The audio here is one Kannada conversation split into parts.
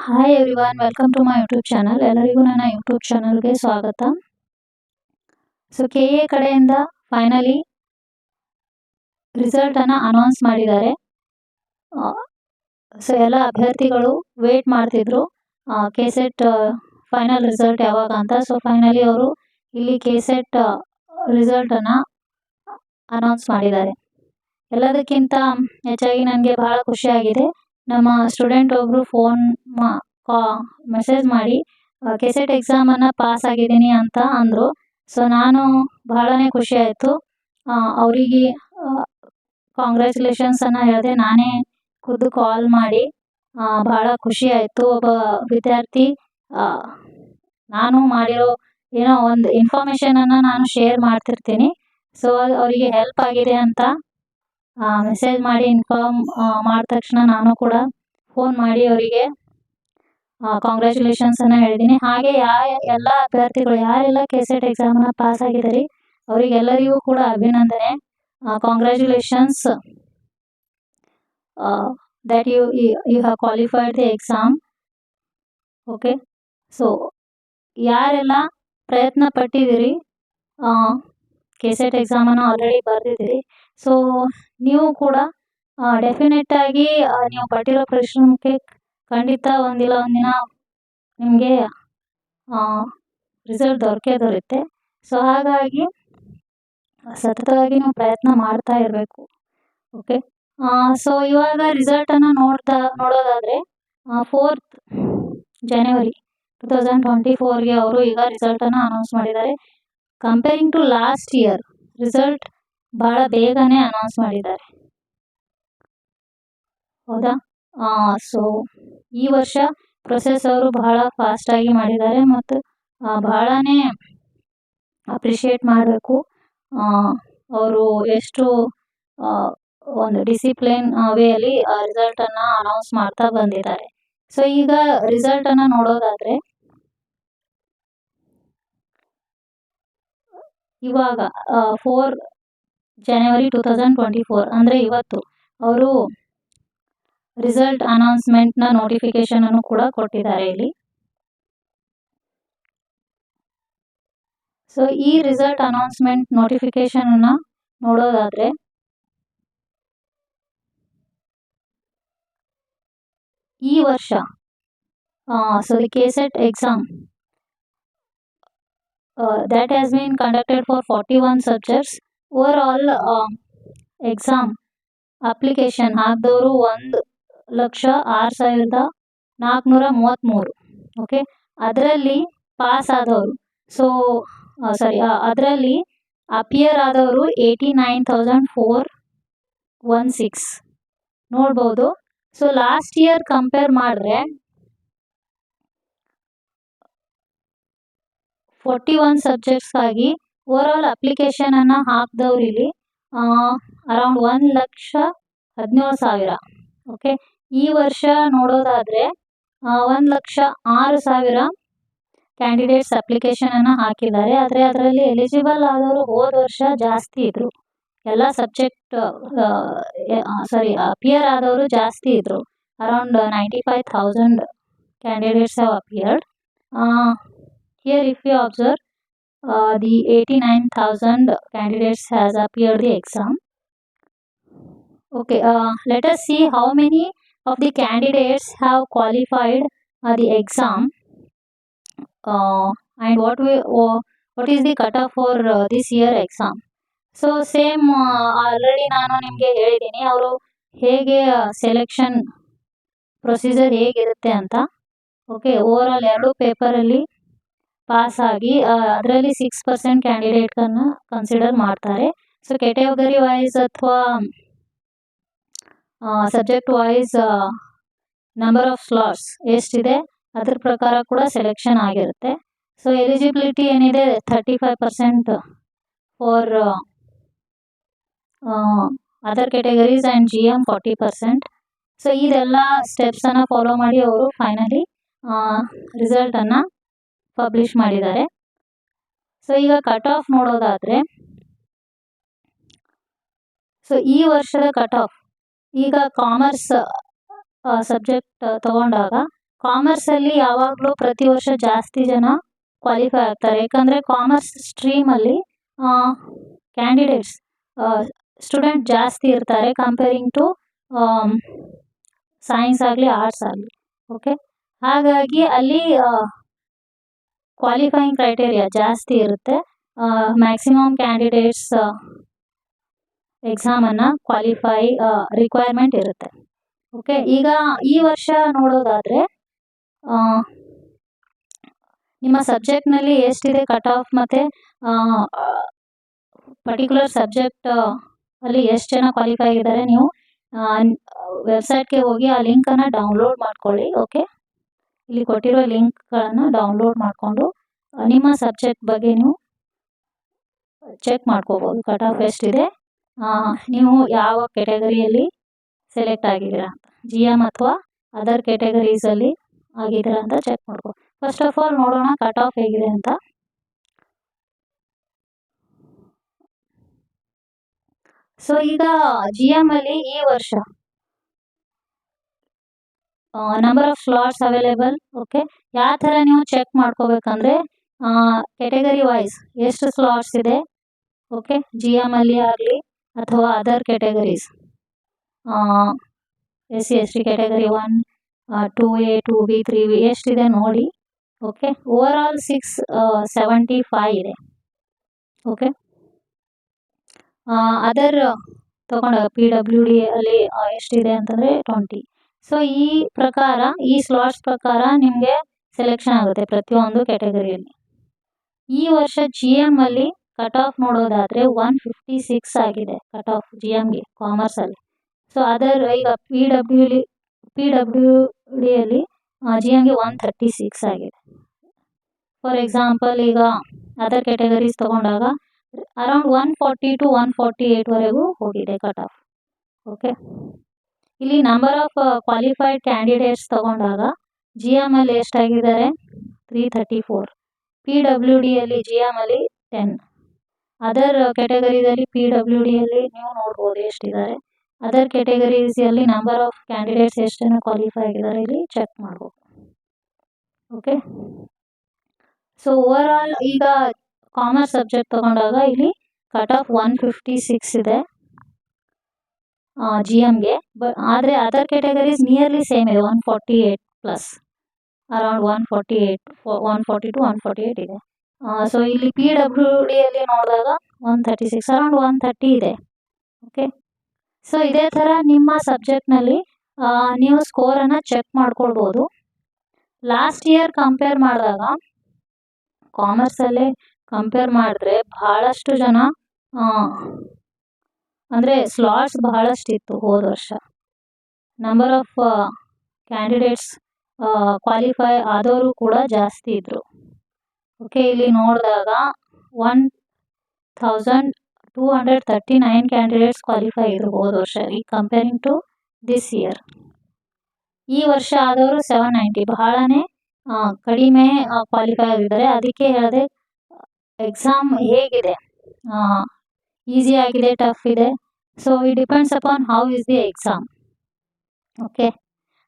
Hi everyone, welcome to my YouTube channel. ಎಲ್ಲರಿಗೂ ನನ್ನ ಯೂಟ್ಯೂಬ್ ಚಾನಲ್ಗೆ ಸ್ವಾಗತ. ಸೊ KA ಕಡೆಯಿಂದ ಫೈನಲಿ ರಿಸಲ್ಟನ್ನು ಅನೌನ್ಸ್ ಮಾಡಿದ್ದಾರೆ. ಸೊ ಎಲ್ಲ ಅಭ್ಯರ್ಥಿಗಳು ವೇಟ್ ಮಾಡ್ತಿದ್ರು KSET ಫೈನಲ್ ರಿಸಲ್ಟ್ ಯಾವಾಗ ಅಂತ. ಸೊ ಫೈನಲಿ ಅವರು ಇಲ್ಲಿ KSET ರಿಸಲ್ಟನ್ನು ಅನೌನ್ಸ್ ಮಾಡಿದ್ದಾರೆ. ಎಲ್ಲದಕ್ಕಿಂತ ಹೆಚ್ಚಾಗಿ ನನಗೆ ಬಹಳ ಖುಷಿಯಾಗಿದೆ. ನಮ್ಮ ಸ್ಟೂಡೆಂಟ್ ಒಬ್ಬರು ಮೆಸೇಜ್ ಮಾಡಿ KSET ಎಕ್ಸಾಮನ್ನು ಪಾಸ್ ಆಗಿದ್ದೀನಿ ಅಂತ ಅಂದರು. ಸೊ ನಾನು ಬಹಳನೇ ಖುಷಿ ಆಯಿತು. ಅವರಿಗೆ ಕಾಂಗ್ರ್ಯಾಚುಲೇಷನ್ಸನ್ನು ಹೇಳಿದೆ. ನಾನೇ ಖುದ್ದು ಕಾಲ್ ಮಾಡಿ ಬಹಳ ಖುಷಿ ಆಯಿತು. ಒಬ್ಬ ವಿದ್ಯಾರ್ಥಿ ನಾನು ಮಾಡಿರೋ ಏನೋ ಒಂದು ಇನ್ಫಾರ್ಮೇಷನನ್ನು ನಾನು ಶೇರ್ ಮಾಡ್ತಿರ್ತೀನಿ. ಸೊ ಅವರಿಗೆ ಹೆಲ್ಪ್ ಆಗಿದೆ ಅಂತ ಮೆಸೇಜ್ ಮಾಡಿ ಇನ್ಫಾರ್ಮ್ ಮಾಡಿದ ತಕ್ಷಣ ನಾನು ಕೂಡ ಫೋನ್ ಮಾಡಿ ಅವರಿಗೆ ಕಾಂಗ್ರ್ಯಾಚುಲೇಷನ್ಸನ್ನು ಹೇಳಿದ್ದೀನಿ. ಹಾಗೆ ಎಲ್ಲ ಅಭ್ಯರ್ಥಿಗಳು ಯಾರೆಲ್ಲ KSET ಎಕ್ಸಾಮನ್ನು ಪಾಸ್ ಆಗಿದ್ದಾರೆ ಅವರಿಗೆಲ್ಲರಿಗೂ ಕೂಡ ಅಭಿನಂದನೆ. Congratulations that you have qualified the exam. Okay, so ಯಾರೆಲ್ಲ ಪ್ರಯತ್ನ ಪಟ್ಟಿದ್ದೀರಿ, KSET ಎಕ್ಸಾಮನ್ನು ಆಲ್ರೆಡಿ ಬರೆದಿದ್ದೀರಿ, ಸೊ ನೀವು ಕೂಡ ಡೆಫಿನೆಟ್ ಆಗಿ ನೀವು ಪಟ್ಟಿರೋ ಪರಿಶ್ರಮಕ್ಕೆ ಖಂಡಿತ ಒಂದಿಲ್ಲ ಒಂದಿನ ನಿಮಗೆ ರಿಸಲ್ಟ್ ದೊರಕುತ್ತೆ. ಸೊ ಹಾಗಾಗಿ ಸತತವಾಗಿ ನೀವು ಪ್ರಯತ್ನ ಮಾಡ್ತಾ ಇರಬೇಕು. ಓಕೆ, ಸೊ ಇವಾಗ ರಿಸಲ್ಟನ್ನು ನೋಡೋದಾದರೆ 4th ಜನವರಿ 2024ಗೆ ಅವರು ಈಗ ರಿಸಲ್ಟನ್ನು ಅನೌನ್ಸ್ ಮಾಡಿದ್ದಾರೆ. Comparing to last year result ಭಾಳ ಬೇಗನೆ ಅನೌನ್ಸ್ ಮಾಡಿದ್ದಾರೆ, ಹೌದಾ? ಸೊ ಈ ವರ್ಷ ಪ್ರೊಸೆಸ್ ಅವರು ಬಹಳ ಫಾಸ್ಟಾಗಿ ಮಾಡಿದ್ದಾರೆ ಮತ್ತು ಬಹಳನೇ ಅಪ್ರಿಷಿಯೇಟ್ ಮಾಡಬೇಕು. ಅವರು ಎಷ್ಟು ಒಂದು ಡಿಸಿಪ್ಲಿನ್ ವೇಯಲ್ಲಿ ರಿಸಲ್ಟನ್ನು ಅನೌನ್ಸ್ ಮಾಡ್ತಾ ಬಂದಿದ್ದಾರೆ. ಸೊ ಈಗ ರಿಸಲ್ಟನ್ನು ನೋಡೋದಾದರೆ ಇವಾಗ 4 ಜನವರಿ 2024 ಅಂದರೆ ಇವತ್ತು ಅವರು ರಿಸಲ್ಟ್ ಅನೌನ್ಸ್ಮೆಂಟ್ನ ನೋಟಿಫಿಕೇಶನನ್ನು ಕೂಡ ಕೊಟ್ಟಿದ್ದಾರೆ ಇಲ್ಲಿ. ಸೊ ಈ ರಿಸಲ್ಟ್ ಅನೌನ್ಸ್ಮೆಂಟ್ ನೋಟಿಫಿಕೇಶನನ್ನು ನೋಡೋದಾದರೆ ಈ ವರ್ಷ so the KSET exam that has been conducted for 41 subjects. Over exam application ಹಾಕಿದವರು 1,06,433. ಓಕೆ, ಅದರಲ್ಲಿ ಪಾಸ್ ಆದವರು ಅದರಲ್ಲಿ ಅಪಿಯರ್ ಆದವರು 89,416 ನೋಡ್ಬೋದು. ಸೊ ಲಾಸ್ಟ್ ಇಯರ್ ಕಂಪೇರ್ ಮಾಡಿದ್ರೆ 41 ಸಬ್ಜೆಕ್ಟ್ಸ್ಗಾಗಿ ಓವರಾಲ್ ಅಪ್ಲಿಕೇಶನನ್ನು ಹಾಕಿದವ್ರು ಇಲ್ಲಿ ಅರೌಂಡ್ 1,17,000. ಓಕೆ, ಈ ವರ್ಷ ನೋಡೋದಾದರೆ 1,06,000 ಕ್ಯಾಂಡಿಡೇಟ್ಸ್ ಅಪ್ಲಿಕೇಶನನ್ನು ಹಾಕಿದ್ದಾರೆ. ಆದರೆ ಅದರಲ್ಲಿ ಎಲಿಜಿಬಲ್ ಆದವರು ಹೋದ ವರ್ಷ ಜಾಸ್ತಿ ಇದ್ದರು. ಎಲ್ಲ ಸಬ್ಜೆಕ್ಟ್ ಅಪಿಯರ್ ಆದವರು ಜಾಸ್ತಿ ಇದ್ದರು. Around 95,000 candidates have appeared. Here if you observe the 89,000 candidates has appeared the exam. Okay, let us see how many of the candidates have qualified the exam and what is the cutoff for this year exam. So same already ನಾನು ನಿಮಗೆ ಹೇಳಿದ್ದೀನಿ ಅವರು ಹೇಗೆ ಸೆಲೆಕ್ಷನ್ ಪ್ರೊಸೀಜರ್ ಹೇಗಿರುತ್ತೆ ಅಂತ. ಓಕೆ, ಓವರಾಲ್ 2 ಪೇಪರಲ್ಲಿ ಪಾಸ್ ಆಗಿ ಅದರಲ್ಲಿ 6% ಕ್ಯಾಂಡಿಡೇಟ್ಗಳನ್ನು ಕನ್ಸಿಡರ್ ಮಾಡ್ತಾರೆ. ಸೊ ಕೆಟಗರಿ ವೈಸ್ ಅಥವಾ subject wise number of slots ಎಷ್ಟಿದೆ ಅದ್ರ ಪ್ರಕಾರ ಕೂಡ ಸೆಲೆಕ್ಷನ್ ಆಗಿರುತ್ತೆ. ಸೊ ಎಲಿಜಿಬಿಲಿಟಿ ಏನಿದೆ 35% for other categories and GM 40%. So ಇದೆಲ್ಲ ಸ್ಟೆಪ್ಸನ್ನು ಫಾಲೋ ಮಾಡಿ ಅವರು ಫೈನಲಿ ರಿಸಲ್ಟನ್ನು ಪಬ್ಲಿಷ್ ಮಾಡಿದ್ದಾರೆ. ಸೊ ಈಗ ಕಟ್ ಆಫ್ ನೋಡೋದಾದರೆ ಸೊ ಈ ವರ್ಷದ ಕಟ್ ಆಫ್ ಈಗ ಕಾಮರ್ಸ್ ಸಬ್ಜೆಕ್ಟ್ ತಗೊಂಡಾಗ ಕಾಮರ್ಸಲ್ಲಿ ಯಾವಾಗಲೂ ಪ್ರತಿ ವರ್ಷ ಜಾಸ್ತಿ ಜನ ಕ್ವಾಲಿಫೈ ಆಗ್ತಾರೆ. ಯಾಕಂದರೆ ಕಾಮರ್ಸ್ ಸ್ಟ್ರೀಮಲ್ಲಿ ಕ್ಯಾಂಡಿಡೇಟ್ಸ್ ಸ್ಟೂಡೆಂಟ್ ಜಾಸ್ತಿ ಇರ್ತಾರೆ ಕಂಪೇರಿಂಗ್ ಟು ಸೈನ್ಸ್ ಆಗಲಿ ಆರ್ಟ್ಸ್ ಆಗಲಿ. ಓಕೆ, ಹಾಗಾಗಿ ಅಲ್ಲಿ ಕ್ವಾಲಿಫೈಯಿಂಗ್ ಕ್ರೈಟೇರಿಯಾ ಜಾಸ್ತಿ ಇರುತ್ತೆ. ಮ್ಯಾಕ್ಸಿಮಮ್ ಕ್ಯಾಂಡಿಡೇಟ್ಸ್ ಎಕ್ಸಾಮನ್ನು ಕ್ವಾಲಿಫೈ ರಿಕ್ವೈರ್ಮೆಂಟ್ ಇರುತ್ತೆ. ಓಕೆ, ಈಗ ಈ ವರ್ಷ ನೋಡೋದಾದರೆ ನಿಮ್ಮ ಸಬ್ಜೆಕ್ಟ್ನಲ್ಲಿ ಎಷ್ಟಿದೆ ಕಟ್ ಆಫ್ ಮತ್ತು ಪರ್ಟಿಕ್ಯುಲರ್ ಸಬ್ಜೆಕ್ಟ್ ಅಲ್ಲಿ ಎಷ್ಟು ಜನ ಕ್ವಾಲಿಫೈ ಆಗಿದ್ದಾರೆ, ನೀವು ವೆಬ್ಸೈಟ್ಗೆ ಹೋಗಿ ಆ ಲಿಂಕನ್ನು ಡೌನ್ಲೋಡ್ ಮಾಡ್ಕೊಳ್ಳಿ. ಓಕೆ, ಇಲ್ಲಿ ಕೊಟ್ಟಿರೋ ಲಿಂಕ್ಗಳನ್ನು ಡೌನ್ಲೋಡ್ ಮಾಡಿಕೊಂಡು ನಿಮ್ಮ ಸಬ್ಜೆಕ್ಟ್ ಬಗ್ಗೆ ನೀವು ಚೆಕ್ ಮಾಡ್ಕೋಬೋದು. ಕಟ್ ಆಫ್ ಎಷ್ಟಿದೆ, ನೀವು ಯಾವ ಕೆಟಗರಿಯಲ್ಲಿ ಸೆಲೆಕ್ಟ್ ಆಗಿದ್ದೀರಾ ಅಂತ, GM ಅಥವಾ ಅದರ್ ಕೆಟಗರೀಸಲ್ಲಿ ಆಗಿದ್ದೀರಾ ಅಂತ ಚೆಕ್ ಮಾಡ್ಕೋ. ಫಸ್ಟ್ ಆಫ್ ಆಲ್ ನೋಡೋಣ ಕಟ್ ಆಫ್ ಹೇಗಿದೆ ಅಂತ. ಸೊ ಈಗ GM ಅಲ್ಲಿ ಈ ವರ್ಷ number of slots available. Okay, ಯಾವ ಥರ ನೀವು ಚೆಕ್ ಮಾಡ್ಕೋಬೇಕಂದ್ರೆ ಕೆಟಗರಿ ವೈಸ್ ಎಷ್ಟು ಸ್ಲಾಟ್ಸ್ ಇದೆ. ಓಕೆ, GM ಅಲ್ಲಿ ಆಗಲಿ ಅಥವಾ other categories, SC/ST category 1, 2A, 2B, 3B ಎಷ್ಟಿದೆ ನೋಡಿ. ಓಕೆ, ಓವರ್ ಆಲ್ 675 ಇದೆ. ಓಕೆ, ಅದರ್ ತಗೊಂಡ PWD ಅಲ್ಲಿ ಎಷ್ಟಿದೆ ಅಂತಂದರೆ 20. ಸೊ ಈ ಪ್ರಕಾರ, ಈ ಸ್ಲಾಟ್ಸ್ ಪ್ರಕಾರ ನಿಮಗೆ ಸೆಲೆಕ್ಷನ್ ಆಗುತ್ತೆ ಪ್ರತಿಯೊಂದು ಕೆಟಗರಿಯಲ್ಲಿ. ಈ ವರ್ಷ GM ಅಲ್ಲಿ ಕಟ್ ಆಫ್ ನೋಡೋದಾದರೆ 156 ಆಗಿದೆ ಕಟ್ ಆಫ್ GMಗೆ ಕಾಮರ್ಸಲ್ಲಿ. ಸೊ ಅದರ್ ಈಗ PWD ಅಲ್ಲಿ GMಗೆ 136 ಆಗಿದೆ. ಫಾರ್ ಎಕ್ಸಾಂಪಲ್, ಈಗ ಅದರ್ ಕೆಟಗರೀಸ್ ತಗೊಂಡಾಗ ಅರೌಂಡ್ 140 to 148 ವರೆಗೂ ಹೋಗಿದೆ ಕಟ್ ಆಫ್. ಓಕೆ, ಇಲ್ಲಿ ನಂಬರ್ ಆಫ್ ಕ್ವಾಲಿಫೈಡ್ ಕ್ಯಾಂಡಿಡೇಟ್ಸ್ ತಗೊಂಡಾಗ GM ಅಲ್ಲಿ ಎಷ್ಟಾಗಿದ್ದಾರೆ, 334. PWD ಅಲ್ಲಿ GM ಅಲ್ಲಿ 10. ಅದರ್ ಕೆಟಗರಿದಲ್ಲಿ PWD ಅಲ್ಲಿ ನೀವು ನೋಡ್ಬೋದು ಎಷ್ಟಿದ್ದಾರೆ. ಅದರ್ ಕೆಟಗರೀಸಲ್ಲಿ ನಂಬರ್ ಆಫ್ ಕ್ಯಾಂಡಿಡೇಟ್ಸ್ ಎಷ್ಟು ಜನ ಕ್ವಾಲಿಫೈ ಆಗಿದ್ದಾರೆ ಇಲ್ಲಿ ಚೆಕ್ ಮಾಡ್ಬೋದು. ಓಕೆ, ಸೊ ಓವರ್ ಆಲ್ ಈಗ ಕಾಮರ್ಸ್ ಸಬ್ಜೆಕ್ಟ್ ತಗೊಂಡಾಗ ಇಲ್ಲಿ ಕಟ್ ಆಫ್ 156 ಇದೆ GMಗೆ. ಆದರೆ ಅದರ್ ಕೆಟಗರೀಸ್ ನಿಯರ್ಲಿ ಸೇಮ್ ಇದೆ, 148 ಪ್ಲಸ್, ಅರೌಂಡ್ 148, 140 to 148 ಇದೆ. ಸೊ ಇಲ್ಲಿ PWD ಅಲ್ಲಿ ನೋಡಿದಾಗ 136, ಅರೌಂಡ್ 130 ಇದೆ. ಓಕೆ, ಸೊ ಇದೇ ಥರ ನಿಮ್ಮ ಸಬ್ಜೆಕ್ಟ್ನಲ್ಲಿ ನೀವು ಸ್ಕೋರನ್ನು ಚೆಕ್ ಮಾಡ್ಕೊಳ್ಬೋದು. ಲಾಸ್ಟ್ ಇಯರ್ ಕಂಪೇರ್ ಮಾಡಿದಾಗ ಕಾಮರ್ಸಲ್ಲೇ ಕಂಪೇರ್ ಮಾಡಿದ್ರೆ ಬಹಳಷ್ಟು ಜನ ಅಂದರೆ ಸ್ಲಾಟ್ಸ್ ಬಹಳಷ್ಟಿತ್ತು ಹೋದ ವರ್ಷ. ನಂಬರ್ ಆಫ್ ಕ್ಯಾಂಡಿಡೇಟ್ಸ್ ಕ್ವಾಲಿಫೈ ಆದವರು ಕೂಡ ಜಾಸ್ತಿ ಇದ್ದರು. ಓಕೆ, ಇಲ್ಲಿ ನೋಡಿದಾಗ 1239 ಕ್ಯಾಂಡಿಡೇಟ್ಸ್ ಕ್ವಾಲಿಫೈ ಇದ್ರು ಹೋದ ವರ್ಷ ಈ ಕಂಪೇರಿಂಗ್ ಟು ದಿಸ್ ಇಯರ್. ಈ ವರ್ಷ ಆದವರು 790, ಬಹಳನೇ ಕಡಿಮೆ ಕ್ವಾಲಿಫೈ ಆಗಿದ್ದಾರೆ. ಅದಕ್ಕೆ ಹೇಳಿದೆ ಎಕ್ಸಾಮ್ ಹೇಗಿದೆ, ಈಸಿ ಆಗಿದೆ, ಟಫ್ ಇದೆ. So it depends upon how is the exam. Okay,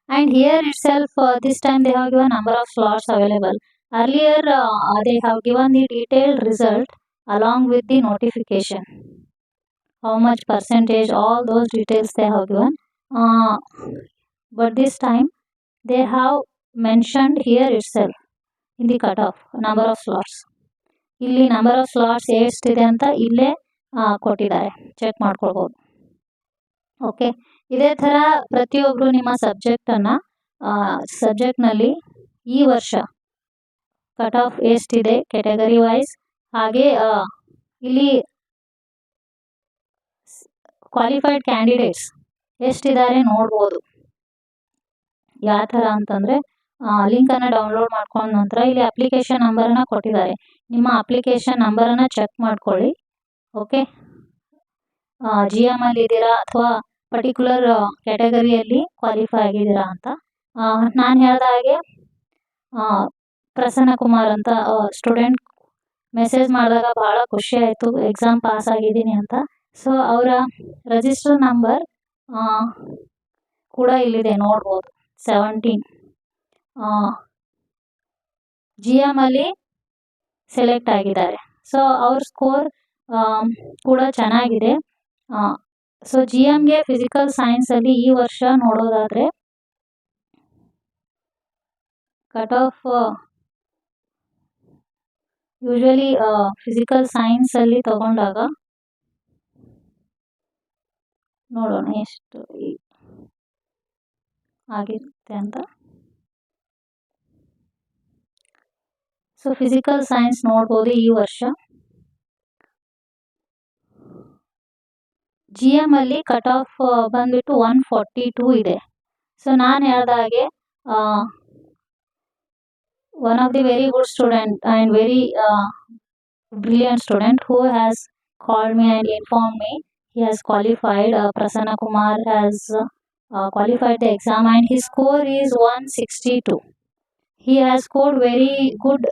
and here it self this time they have given number of slots available. Earlier they have given the detailed result along with the notification, how much percentage, all those details they have given. But this time they have mentioned here itself in the cutoff number of slots. ಇಲ್ಲಿ ನಂಬರ್ ಆಫ್ ಸ್ಲಾಟ್ಸ್ ಎಷ್ಟಿದೆ ಅಂತ ಇಲ್ಲೇ ಕೊಟ್ಟಿದ್ದಾರೆ, ಚೆಕ್ ಮಾಡ್ಕೊಳ್ಬೋದು. ಓಕೆ, ಇದೇ ಥರ ಪ್ರತಿಯೊಬ್ಬರು ನಿಮ್ಮ ಸಬ್ಜೆಕ್ಟ್ನಲ್ಲಿ ಈ ವರ್ಷ ಕಟ್ ಆಫ್ ಎಷ್ಟಿದೆ ಕೆಟಗರಿ ವೈಸ್, ಹಾಗೆ ಇಲ್ಲಿ ಕ್ವಾಲಿಫೈಡ್ ಕ್ಯಾಂಡಿಡೇಟ್ಸ್ ಎಷ್ಟಿದ್ದಾರೆ ನೋಡ್ಬೋದು. ಯಾವ ಥರ ಅಂತಂದರೆ ಲಿಂಕನ್ನು ಡೌನ್ಲೋಡ್ ಮಾಡ್ಕೊಂಡ ನಂತರ ಇಲ್ಲಿ ಅಪ್ಲಿಕೇಶನ್ ನಂಬರನ್ನು ಕೊಟ್ಟಿದ್ದಾರೆ. ನಿಮ್ಮ ಅಪ್ಲಿಕೇಶನ್ ನಂಬರನ್ನು ಚೆಕ್ ಮಾಡ್ಕೊಳ್ಳಿ. ಓಕೆ, GM ಅಲ್ಲಿ ಇದ್ದೀರಾ ಅಥವಾ ಪರ್ಟಿಕ್ಯುಲರ್ ಕ್ಯಾಟಗರಿಯಲ್ಲಿ ಕ್ವಾಲಿಫೈ ಆಗಿದ್ದೀರಾ ಅಂತ. ನಾನು ಹೇಳಿದ ಹಾಗೆ ಪ್ರಸನ್ನ ಕುಮಾರ್ ಅಂತ ಸ್ಟೂಡೆಂಟ್ ಮೆಸೇಜ್ ಮಾಡಿದಾಗ ಭಾಳ ಖುಷಿ ಆಯಿತು, ಎಕ್ಸಾಮ್ ಪಾಸ್ ಆಗಿದ್ದೀನಿ ಅಂತ. ಸೊ ಅವರ ರಿಜಿಸ್ಟರ್ ನಂಬರ್ ಕೂಡ ಇಲ್ಲಿದೆ ನೋಡ್ಬೋದು, 17. GM ಅಲ್ಲಿ ಸೆಲೆಕ್ಟ್ ಆಗಿದ್ದಾರೆ. ಸೊ ಅವ್ರ ಸ್ಕೋರ್ ಕೂಡ ಚೆನ್ನಾಗಿದೆ. ಸೊ GMಗೆ ಫಿಸಿಕಲ್ ಸೈನ್ಸಲ್ಲಿ ಈ ವರ್ಷ ನೋಡೋದಾದರೆ ಕಟ್ ಆಫ್ ಯೂಶ್ವಲಿ ಫಿಸಿಕಲ್ ಸೈನ್ಸಲ್ಲಿ ತಗೊಂಡಾಗ ನೋಡೋಣ ಎಷ್ಟು ಆಗಿರುತ್ತೆ ಅಂತ. ಸೊ ಫಿಸಿಕಲ್ ಸೈನ್ಸ್ ನೋಡ್ಬೋದು ಈ ವರ್ಷ GM ಅಲ್ಲಿ ಕಟ್ ಆಫ್ ಬಂದ್ಬಿಟ್ಟು 142 ಇದೆ. ಸೊ ನಾನು ಹೇಳ್ದಾಗೆ one of the very good student and very brilliant student who has called me and informed me he has qualified. Prasanna Kumar has qualified the exam and his score is 162. He has scored very good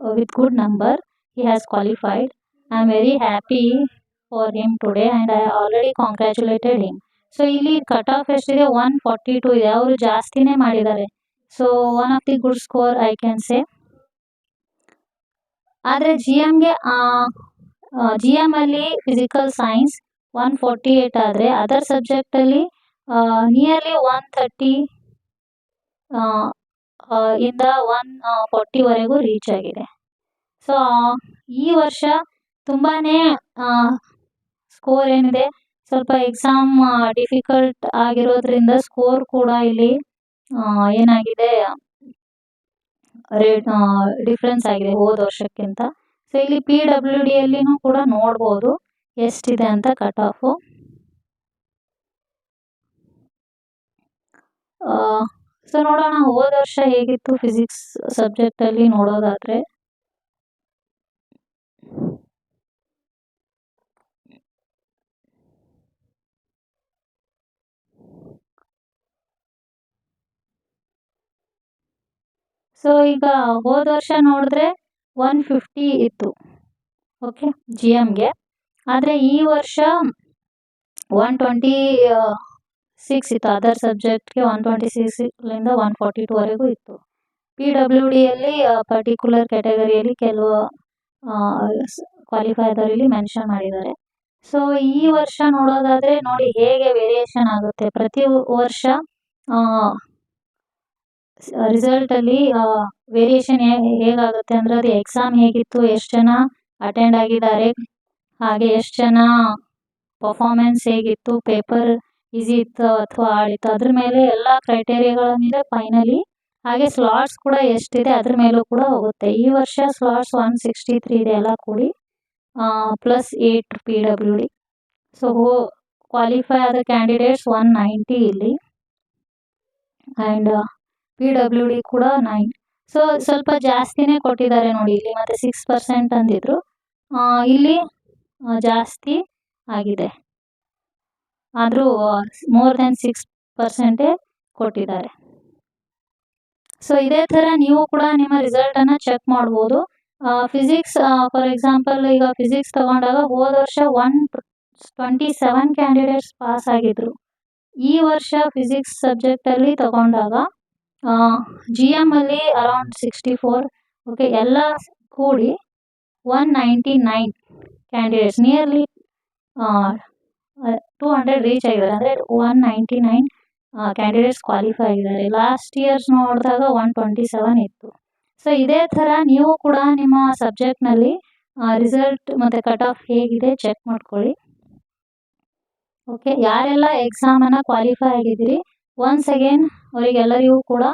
with good number. He has qualified. I am very happy for him today and I already congratulated him. So ಇಲ್ಲಿ ಕಟ್ ಆಫ್ ಎಷ್ಟಿದೆ 142 ಇದೆ. ಅವರು ಜಾಸ್ತಿನೇ ಮಾಡಿದ್ದಾರೆ. So one of the good score I can say. ಆದರೆ GM ಅಲ್ಲಿ ಫಿಸಿಕಲ್ ಸೈನ್ಸ್ 148 ಆದರೆ ಅದರ್ ಸಬ್ಜೆಕ್ಟಲ್ಲಿ ನಿಯರ್ಲಿ 130 ಇಂದ 140ವರೆಗೂ ರೀಚ್ ಆಗಿದೆ. ಸೊ ಈ ವರ್ಷ ತುಂಬಾ ಸ್ಕೋರ್ ಏನಿದೆ ಸ್ವಲ್ಪ ಎಕ್ಸಾಮ್ ಡಿಫಿಕಲ್ಟ್ ಆಗಿರೋದ್ರಿಂದ ಸ್ಕೋರ್ ಕೂಡ ಇಲ್ಲಿ ಏನಾಗಿದೆ ಡಿಫ್ರೆನ್ಸ್ ಆಗಿದೆ ಹೋದ ವರ್ಷಕ್ಕಿಂತ. ಸೊ ಇಲ್ಲಿ PWD ಅಲ್ಲಿನೂ ಕೂಡ ನೋಡ್ಬೋದು ಎಷ್ಟಿದೆ ಅಂತ ಕಟ್ ಆಫು. ಸೊ ನೋಡೋಣ ಹೋದ ವರ್ಷ ಹೇಗಿತ್ತು ಫಿಸಿಕ್ಸ್ ಸಬ್ಜೆಕ್ಟಲ್ಲಿ ನೋಡೋದಾದರೆ. ಸೊ ಈಗ ಹೋದ ವರ್ಷ ನೋಡಿದ್ರೆ 150 ಇತ್ತು ಓಕೆ GMಗೆ. ಆದರೆ ಈ ವರ್ಷ 126 ಇತ್ತು. ಅದರ್ ಸಬ್ಜೆಕ್ಟ್ಗೆ 126ಲಿಂದ 142ವರೆಗೂ ಇತ್ತು. PWDಯಲ್ಲಿ ಪರ್ಟಿಕ್ಯುಲರ್ ಕ್ಯಾಟಗರಿಯಲ್ಲಿ ಕೆಲವು ಕ್ವಾಲಿಫೈ ಆದವರಲ್ಲಿ ಮೆನ್ಷನ್ ಮಾಡಿದ್ದಾರೆ. ಸೊ ಈ ವರ್ಷ ನೋಡೋದಾದರೆ ನೋಡಿ ಹೇಗೆ ವೇರಿಯೇಷನ್ ಆಗುತ್ತೆ. ಪ್ರತಿ ವರ್ಷ ರಿಸಲ್ಟಲ್ಲಿ ವೇರಿಯೇಷನ್ ಹೇಗಾಗುತ್ತೆ ಅಂದರೆ ಅದು ಎಕ್ಸಾಮ್ ಹೇಗಿತ್ತು, ಎಷ್ಟು ಜನ ಅಟೆಂಡ್ ಆಗಿದ್ದಾರೆ, ಹಾಗೆ ಎಷ್ಟು ಜನ ಪರ್ಫಾರ್ಮೆನ್ಸ್ ಹೇಗಿತ್ತು, ಪೇಪರ್ ಈಸಿ ಇತ್ತು ಅಥವಾ ಆಡಿತ್ತು, ಅದ್ರ ಮೇಲೆ ಎಲ್ಲ ಕ್ರೈಟೇರಿಯಾಗಳ ಮೇಲೆ ಫೈನಲಿ ಹಾಗೆ ಸ್ಲಾಟ್ಸ್ ಕೂಡ ಎಷ್ಟಿದೆ ಅದ್ರ ಮೇಲೂ ಕೂಡ ಹೋಗುತ್ತೆ. ಈ ವರ್ಷ ಸ್ಲಾಟ್ಸ್ 163 ಇದೆ ಎಲ್ಲ ಕೂಡಿ +8 PWD. ಸೊ ಕ್ವಾಲಿಫೈ ಆದ ಕ್ಯಾಂಡಿಡೇಟ್ಸ್ 190 ಇಲ್ಲಿ ಆ್ಯಂಡ್ PWD ಕೂಡ 9. ಸೊ ಸ್ವಲ್ಪ ಜಾಸ್ತಿನೇ ಕೊಟ್ಟಿದ್ದಾರೆ ನೋಡಿ ಇಲ್ಲಿ. ಮತ್ತು 6% ಅಂದಿದ್ರು, ಇಲ್ಲಿ ಜಾಸ್ತಿ ಆಗಿದೆ. ಆದರೂ ಮೋರ್ ದೆನ್ 6% ಕೊಟ್ಟಿದ್ದಾರೆ. ಸೊ ಇದೇ ಥರ ನೀವು ಕೂಡ ನಿಮ್ಮ ರಿಸಲ್ಟನ್ನು ಚೆಕ್ ಮಾಡ್ಬೋದು. ಫಿಸಿಕ್ಸ್ ಫಾರ್ ಎಕ್ಸಾಂಪಲ್ ಈಗ ಫಿಸಿಕ್ಸ್ ತಗೊಂಡಾಗ ಹೋದ ವರ್ಷ 127 ಕ್ಯಾಂಡಿಡೇಟ್ಸ್ ಪಾಸ್ ಆಗಿದ್ರು. ಈ ವರ್ಷ ಫಿಸಿಕ್ಸ್ ಸಬ್ಜೆಕ್ಟಲ್ಲಿ ತಗೊಂಡಾಗ GM ಅಲ್ಲಿ ಅರೌಂಡ್ 64 ಓಕೆ ಎಲ್ಲ ಕೂಡಿ 199 ಕ್ಯಾಂಡಿಡೇಟ್ಸ್ ನಿಯರ್ಲಿ 200 ರೀಚ್ ಆಗಿದ್ದಾರೆ. ಅಂದರೆ 199 ಕ್ಯಾಂಡಿಡೇಟ್ಸ್ ಕ್ವಾಲಿಫೈ ಆಗಿದ್ದಾರೆ. ಲಾಸ್ಟ್ ಇಯರ್ಸ್ ನೋಡಿದಾಗ 127 ಇತ್ತು. ಸೊ ಇದೇ ಥರ ನೀವು ಕೂಡ ನಿಮ್ಮ ಸಬ್ಜೆಕ್ಟ್ನಲ್ಲಿ ರಿಸಲ್ಟ್ ಮತ್ತು ಕಟ್ ಆಫ್ ಹೇಗಿದೆ ಚೆಕ್ ಮಾಡ್ಕೊಳ್ಳಿ. ಓಕೆ ಯಾರೆಲ್ಲ ಎಕ್ಸಾಮನ್ನು ಕ್ವಾಲಿಫೈ ಆಗಿದ್ದೀರಿ ಒನ್ಸ್ ಅಗೇನ್ ಅವರಿಗೆಲ್ಲರಿಗೂ ಕೂಡ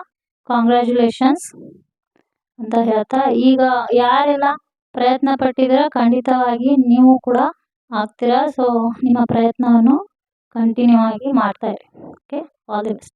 ಕಾಂಗ್ರ್ಯಾಚುಲೇಷನ್ಸ್ ಅಂತ ಹೇಳ್ತಾ, ಈಗ ಯಾರೆಲ್ಲ ಪ್ರಯತ್ನ ಪಟ್ಟಿದ್ದೀರ ಖಂಡಿತವಾಗಿ ನೀವು ಕೂಡ ಆಗ್ತೀರಾ. ಸೊ ನಿಮ್ಮ ಪ್ರಯತ್ನವನ್ನು ಕಂಟಿನ್ಯೂ ಆಗಿ ಮಾಡ್ತಾ ಇರಿ. Okay all the best.